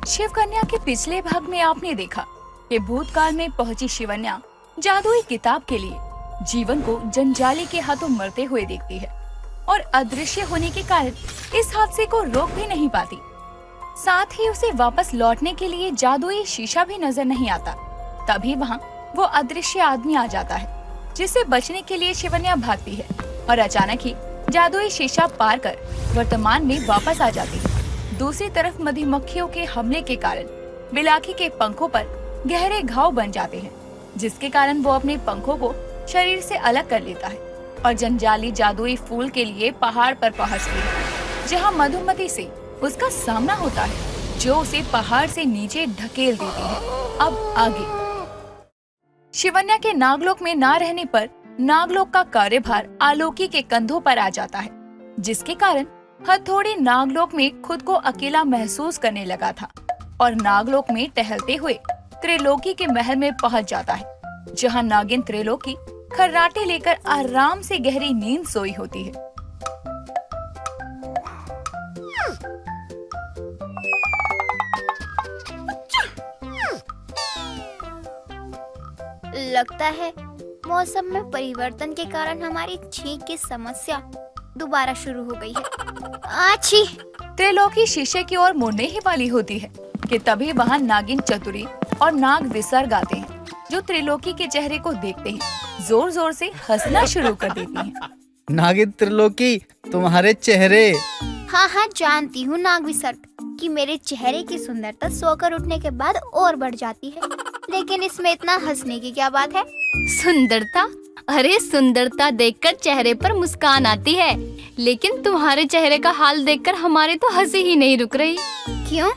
शिव कन्या के पिछले भाग में आपने देखा कि भूतकाल में पहुंची शिवन्या जादुई किताब के लिए जीवन को जंजाली के हाथों मरते हुए देखती है और अदृश्य होने के कारण इस हादसे को रोक भी नहीं पाती। साथ ही उसे वापस लौटने के लिए जादुई शीशा भी नजर नहीं आता। तभी वहाँ वो अदृश्य आदमी आ जाता है, जिससे बचने के लिए शिवन्या भागती है और अचानक ही जादुई शीशा पार कर वर्तमान में वापस आ जाती है। दूसरी तरफ मधुमक्खियों के हमले के कारण बिलाखी के पंखों पर गहरे घाव बन जाते हैं, जिसके कारण वो अपने पंखों को शरीर से अलग कर लेता है और जंजाली जादुई फूल के लिए पहाड़ पर पहुंचती है, जहां मधुमती से उसका सामना होता है, जो उसे पहाड़ से नीचे ढकेल देती है। अब आगे शिवन्या के नागलोक में ना रहने पर नागलोक का कार्यभार आलोकी के कंधों पर आ जाता है, जिसके कारण हथौड़ी नागलोक में खुद को अकेला महसूस करने लगा था और नागलोक में टहलते हुए त्रिलोकी के महल में पहुंच जाता है, जहां नागिन त्रिलोकी खर्राटे लेकर आराम से गहरी नींद सोई होती है। लगता है मौसम में परिवर्तन के कारण हमारी छींक की समस्या दोबारा शुरू हो गई है। आछी! त्रिलोकी शीशे की ओर मुड़ने ही वाली होती है कि तभी वहाँ नागिन चतुरी और नाग विसर्ग आते हैं, जो त्रिलोकी के चेहरे को देखते ही जोर जोर से हंसना शुरू कर देती हैं। नागिन त्रिलोकी, तुम्हारे चेहरे। हाँ, जानती हूँ नाग विसर्ग कि मेरे चेहरे की सुंदरता सोकर उठने के बाद और बढ़ जाती है, लेकिन इसमें इतना हंसने की क्या बात है? सुंदरता? अरे सुंदरता देखकर चेहरे पर मुस्कान आती है, लेकिन तुम्हारे चेहरे का हाल देखकर हमारे तो हंसी ही नहीं रुक रही। क्यों?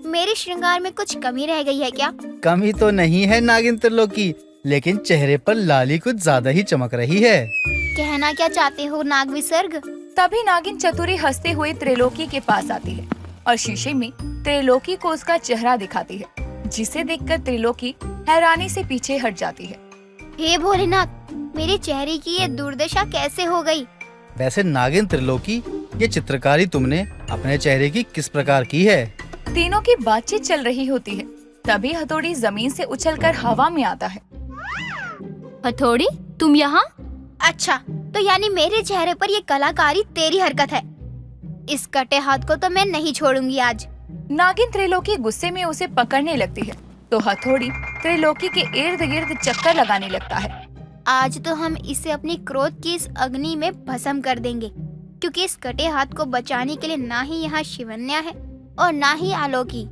मेरे श्रृंगार में कुछ कमी रह गई है क्या? कमी तो नहीं है नागिन त्रिलोकी, लेकिन चेहरे पर लाली कुछ ज्यादा ही चमक रही है। कहना क्या चाहते हो नाग विसर्ग? तभी नागिन चतुरी हंसते हुए त्रिलोकी के पास आती है और शीशे में त्रिलोकी को उसका चेहरा दिखाती है, जिसे देखकर त्रिलोकी हैरानी से पीछे हट जाती है। हे भोलेनाथ, मेरे चेहरे की ये दुर्दशा कैसे हो गई? वैसे नागिन त्रिलोकी, ये चित्रकारी तुमने अपने चेहरे की किस प्रकार की है? तीनों की बातचीत चल रही होती है, तभी हथौड़ी जमीन से उछलकर हवा में आता है। हथौड़ी, तुम यहाँ? अच्छा, तो यानी मेरे चेहरे पर ये कलाकारी तेरी हरकत है। इस कटे हाथ को तो मैं नहीं छोड़ूंगी आज। नागिन त्रिलोकी गुस्से में उसे पकड़ने लगती है, तो हथौड़ी त्रिलोकी के इर्द गिर्द चक्कर लगाने लगता है। आज तो हम इसे अपनी क्रोध की इस अग्नि में भस्म कर देंगे, क्योंकि इस कटे हाथ को बचाने के लिए ना ही यहाँ शिवन्या है और ना ही आलोकी।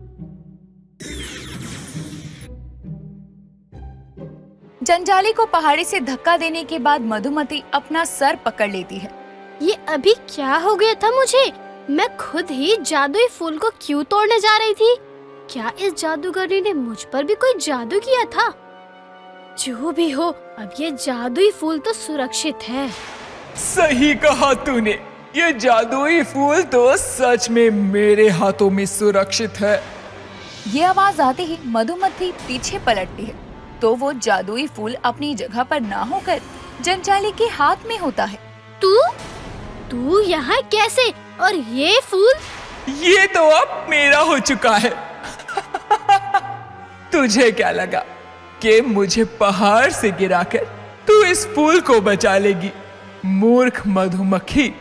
जंजाली को पहाड़ी से धक्का देने के बाद मधुमती अपना सर पकड़ लेती है। ये अभी क्या हो गया था मुझे? मैं खुद ही जादुई फूल को क्यों तोड़ने जा रही थी? क्या इस जादूगरनी ने मुझ पर भी कोई जादू किया था? जो भी हो, अब ये जादुई फूल तो सुरक्षित है। सही कहा तूने, ये जादुई फूल तो सच में मेरे हाथों में सुरक्षित है। ये आवाज आते ही मधुमती पीछे पलटती है, तो वो जादुई फूल अपनी जगह पर ना होकर जंजाली के हाथ में होता है। तू यहाँ कैसे? और ये फूल? ये तो अब मेरा हो चुका है। तुझे क्या लगा कि मुझे पहाड़ से गिराकर तू इस फूल को बचा लेगी? मूर्ख मधुमक्खी,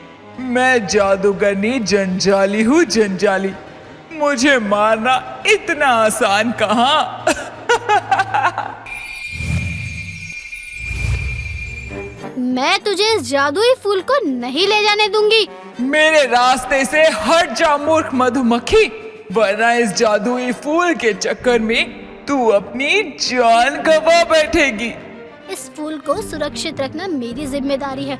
मैं जादूगरनी जंजाली हूँ, जंजाली। मुझे मारना इतना आसान कहाँ। मैं तुझे इस जादुई फूल को नहीं ले जाने दूंगी। मेरे रास्ते से हट जा मूर्ख मधुमक्खी, वरना इस जादुई फूल के चक्कर में तू अपनी जान गंवा बैठेगी। इस फूल को सुरक्षित रखना मेरी जिम्मेदारी है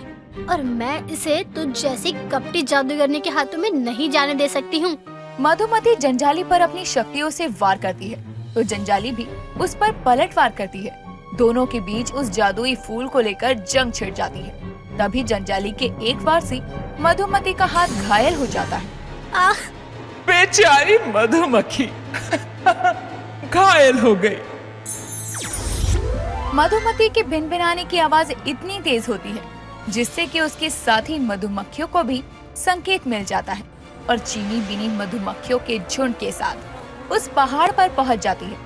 और मैं इसे तुझ जैसी कपटी जादूगरनी के हाथों में नहीं जाने दे सकती हूँ। मधुमती जंजाली पर अपनी शक्तियों से वार करती है, तो जंजाली भी उस पर पलटवार करती है। दोनों के बीच उस जादुई फूल को लेकर जंग छिड़ जाती है। तभी जंजाली के एक वार से मधुमती का हाथ घायल हो जाता है। आह! बेचारी मधुमक्खी घायल हो गई। मधुमती के भिनभिनाने की आवाज इतनी तेज होती है, जिससे कि उसके साथी मधुमक्खियों को भी संकेत मिल जाता है और चीनी बिनी मधुमक्खियों के झुंड के साथ उस पहाड़ पर पहुंच जाती है।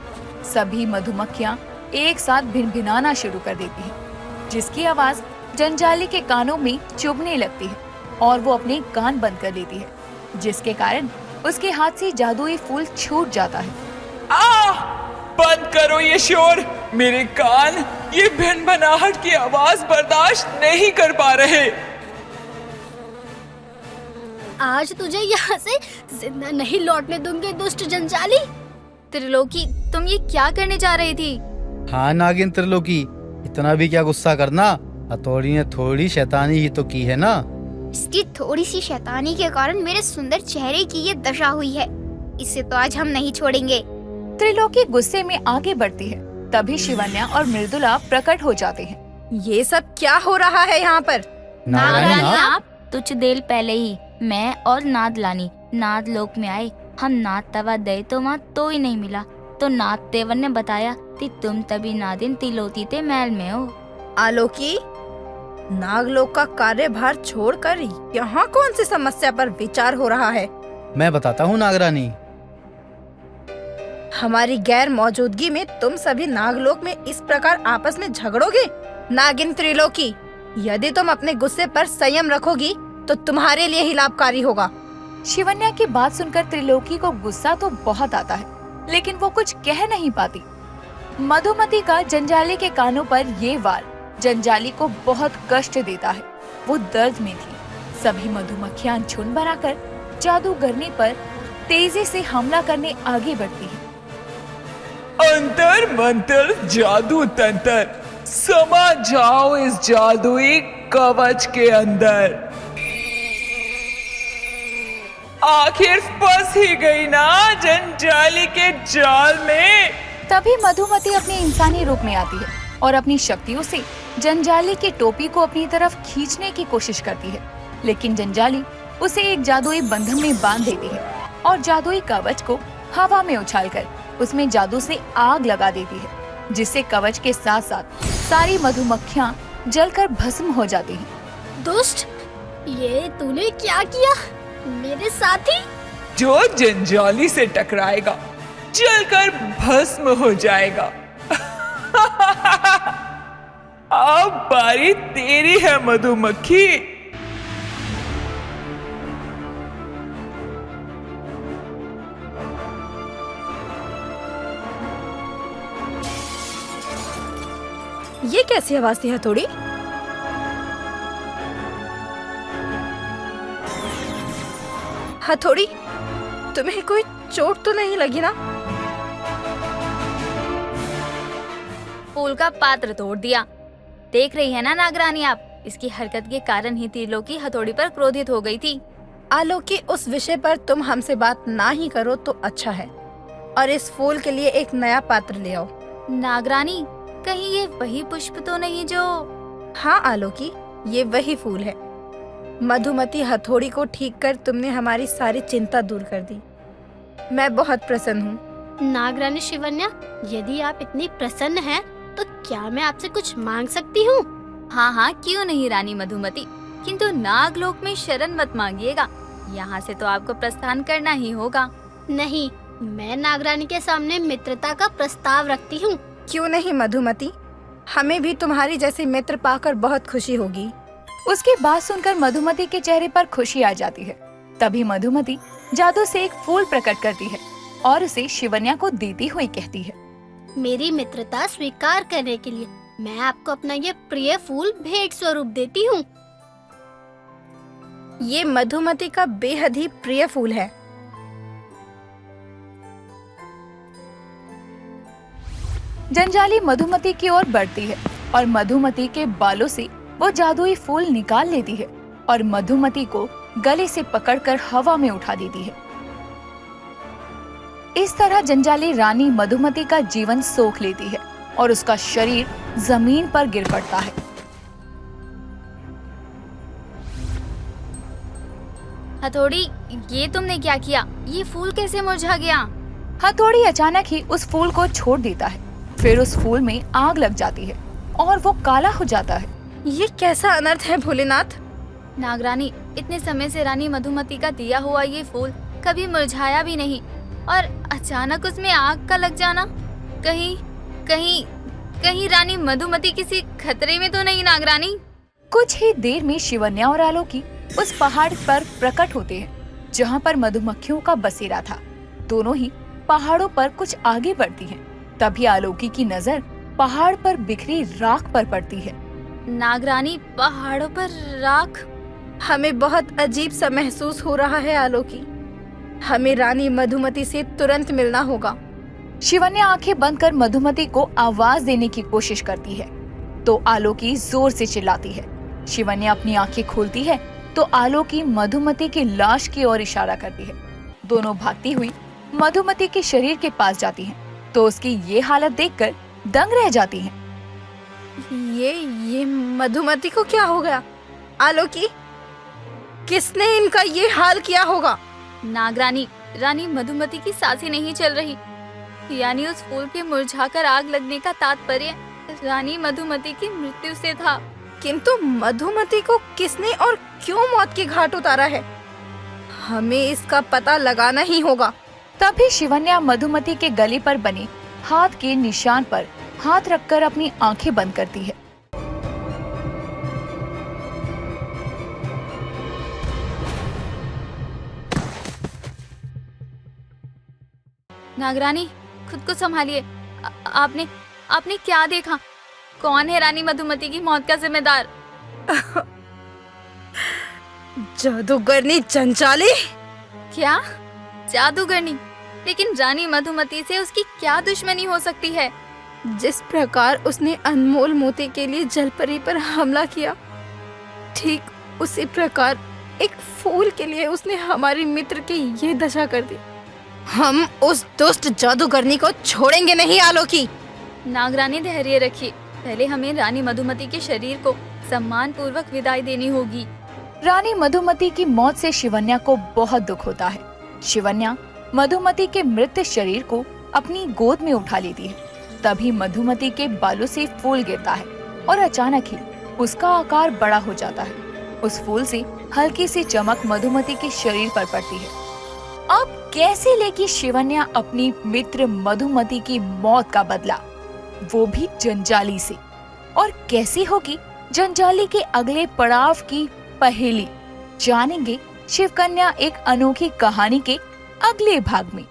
सभी मधुमक्खियां एक साथ भिनभिनाना शुरू कर देती हैं, जिसकी आवाज जंजाली के कानों में चुभने लगती है और वो अपने कान बंद कर लेती है, जिसके कारण उसके हाथ से जादुई फूल छूट जाता है। बंद करो ये शोर, मेरे कान ये भिनभिनाहट की आवाज बर्दाश्त नहीं कर पा रहे। आज तुझे यहाँ से जिंदा नहीं लौटने दूंगी दुष्ट जंजाली। त्रिलोकी, तुम ये क्या करने जा रही थी? हाँ नागिन त्रिलोकी, इतना भी क्या गुस्सा करना। हथौड़ी ने थोड़ी शैतानी ही तो की है ना। इसकी थोड़ी सी शैतानी के कारण मेरे सुंदर चेहरे की ये दशा हुई है। इसे तो आज हम नहीं छोड़ेंगे। त्रिलोकी गुस्से में आगे बढ़ती है। तभी शिवन्या और मृदुला प्रकट हो जाते हैं। ये सब क्या हो रहा है यहाँ पर? नारायण आप? कुछ देर पहले ही मैं और नादलानी नाद लोक में आए। हम नाद तवा दे तो वहाँ तो ही नहीं मिला, तो नाद तेवर ने बताया कि तुम तभी नादिन तिलोती ते महल में हो। आलोकी, नागलोक का कार्यभार छोड़कर यहाँ कौन सी समस्या पर विचार हो रहा है? मैं बताता हूँ नागरानी। हमारी गैर मौजूदगी में तुम सभी नागलोक में इस प्रकार आपस में झगड़ोगे? नागिन त्रिलोकी, यदि तुम अपने गुस्से पर संयम रखोगी तो तुम्हारे लिए ही लाभकारी होगा। शिवन्या की बात सुनकर त्रिलोकी को गुस्सा तो बहुत आता है, लेकिन वो कुछ कह नहीं पाती। मधुमती का जंजाली के कानों पर ये वार जंजाली को बहुत कष्ट देता है। वो दर्द में थी। सभी मधुमक्खियां झुंड बनाकर जादूगरनी पर तेजी से हमला करने आगे बढ़ती है। अंतर मंतर जादू तंत्र, समा जाओ इस जादुई कवच के अंदर। आखिर फंस ही गई ना जंजाली के जाल में। तभी मधुमती अपने इंसानी रूप में आती है और अपनी शक्तियों से जंजाली की टोपी को अपनी तरफ खींचने की कोशिश करती है, लेकिन जंजाली उसे एक जादुई बंधन में बांध देती है और जादुई कवच को हवा में उछालकर उसमें जादू से आग लगा देती है, जिससे कवच के साथ साथ सारी मधुमक्खियां जलकर भस्म हो जाती हैं। दुष्ट, ये तूने क्या किया? मेरे साथी जो जंजाली से टकराएगा जलकर भस्म हो जाएगा। अब बारी तेरी है मधुमक्खी। ये कैसी आवाज थी हथौड़ी? हथौड़ी, तुम्हें कोई चोट तो नहीं लगी ना? फूल का पात्र तोड़ दिया। देख रही है ना नागरानी आप, इसकी हरकत के कारण ही त्रिलोकी हथौड़ी पर क्रोधित हो गई थी। आलोकी, उस विषय पर तुम हमसे बात ना ही करो तो अच्छा है। और इस फूल के लिए एक नया पात्र ले आओ। नागरानी, कहीं ये वही पुष्प तो नहीं जो? हाँ आलोकी, ये वही फूल है। मधुमती हथौड़ी को ठीक कर तुमने हमारी सारी चिंता दूर कर दी। मैं बहुत प्रसन्न हूँ। नागरानी शिवन्या, यदि आप इतनी प्रसन्न हैं, तो क्या मैं आपसे कुछ मांग सकती हूँ? हाँ हाँ, क्यों नहीं रानी मधुमती, किंतु नागलोक में शरण मत मांगिएगा। यहाँ से तो आपको प्रस्थान करना ही होगा। नहीं, मैं नागरानी के सामने मित्रता का प्रस्ताव रखती हूँ। क्यों नहीं मधुमती, हमें भी तुम्हारी जैसे मित्र पाकर बहुत खुशी होगी। उसकी बात सुनकर मधुमती के चेहरे पर खुशी आ जाती है। तभी मधुमती जादू से एक फूल प्रकट करती है और उसे शिवन्या को देती हुई कहती है, मेरी मित्रता स्वीकार करने के लिए मैं आपको अपना ये प्रिय फूल भेंट स्वरूप देती हूँ। ये मधुमती का बेहद ही प्रिय फूल है। जंजाली मधुमती की ओर बढ़ती है और मधुमती के बालों से वो जादुई फूल निकाल लेती है और मधुमती को गले से पकड़कर हवा में उठा देती है। इस तरह जंजाली रानी मधुमती का जीवन सोख लेती है और उसका शरीर जमीन पर गिर पड़ता है। हथौड़ी, ये तुमने क्या किया? ये फूल कैसे मुरझा गया? हथौड़ी अचानक ही उस फूल को छोड़ देता है। फिर उस फूल में आग लग जाती है और वो काला हो जाता है। ये कैसा अनर्थ है भोलेनाथ? नागरानी, इतने समय से रानी मधुमती का दिया हुआ ये फूल कभी मुरझाया भी नहीं। और अचानक उसमें आग का लग जाना। कहीं कहीं कहीं रानी मधुमती किसी खतरे में तो नहीं नागरानी? कुछ ही देर में शिवन्या और आलोकी उस पहाड़ पर प्रकट होते हैं जहाँ पर मधुमक्खियों का बसेरा था। दोनों ही पहाड़ों पर कुछ आगे बढ़ती हैं। तभी आलोकी की नजर पहाड़ पर बिखरी राख पर पड़ती है। नागरानी, पहाड़ों पर राख? हमें बहुत अजीब सा महसूस हो रहा है आलोकी। हमें रानी मधुमती से तुरंत मिलना होगा। शिवन्या आंखें बंद कर मधुमती को आवाज देने की कोशिश करती है तो आलोकी जोर से चिल्लाती है। शिवन्या अपनी आंखें खोलती है तो आलोकी मधुमती की लाश की ओर इशारा करती है। दोनों भागती हुई मधुमती के शरीर के पास जाती हैं तो उसकी ये हालत देखकर दंग रह जाती हैं। ये मधुमती को क्या हो गया? आलोकी, किसने इनका ये हाल किया होगा? नागरानी, रानी मधुमती की सांसें नहीं चल रही। यानी उस फूल के मुरझाकर आग लगने का तात्पर्य रानी मधुमती की मृत्यु से था। किंतु मधुमती को किसने और क्यों मौत के घाट उतारा है? हमें इसका पता लगाना ही होगा। तभी शिवन्या मधुमती के गले पर बने हाथ के निशान पर हाथ रखकर अपनी आंखें बंद करती है। नागरानी, खुद को संभालिए। आपने क्या देखा? कौन है रानी मधुमती की मौत का जिम्मेदार? जादूगरनी जंजाली। क्या? जादूगरनी? लेकिन रानी मधुमती से उसकी क्या दुश्मनी हो सकती है? जिस प्रकार उसने अनमोल मोती के लिए जलपरी पर हमला किया, ठीक उसी प्रकार एक फूल के लिए उसने हमारे मित्र की ये दशा कर दी। हम उस दुष्ट जादूगरनी को छोड़ेंगे नहीं आलोकी। नागरानी, धैर्य रखिए। पहले हमें रानी मधुमती के शरीर को सम्मान पूर्वक विदाई देनी होगी। रानी मधुमती की मौत से शिवन्या को बहुत दुख होता है। शिवन्या मधुमती के मृत शरीर को अपनी गोद में उठा लेती है। तभी मधुमती के बालों से फूल गिरता है और अचानक ही उसका आकार बड़ा हो जाता है। उस फूल से हल्की सी चमक मधुमती के शरीर पर पड़ती है। अब कैसे लेगी शिवन्या अपनी मित्र मधुमती की मौत का बदला, वो भी जंजाली से? और कैसी होगी जंजाली के अगले पड़ाव की पहेली? जानेंगे शिवकन्या एक अनोखी कहानी के अगले भाग में।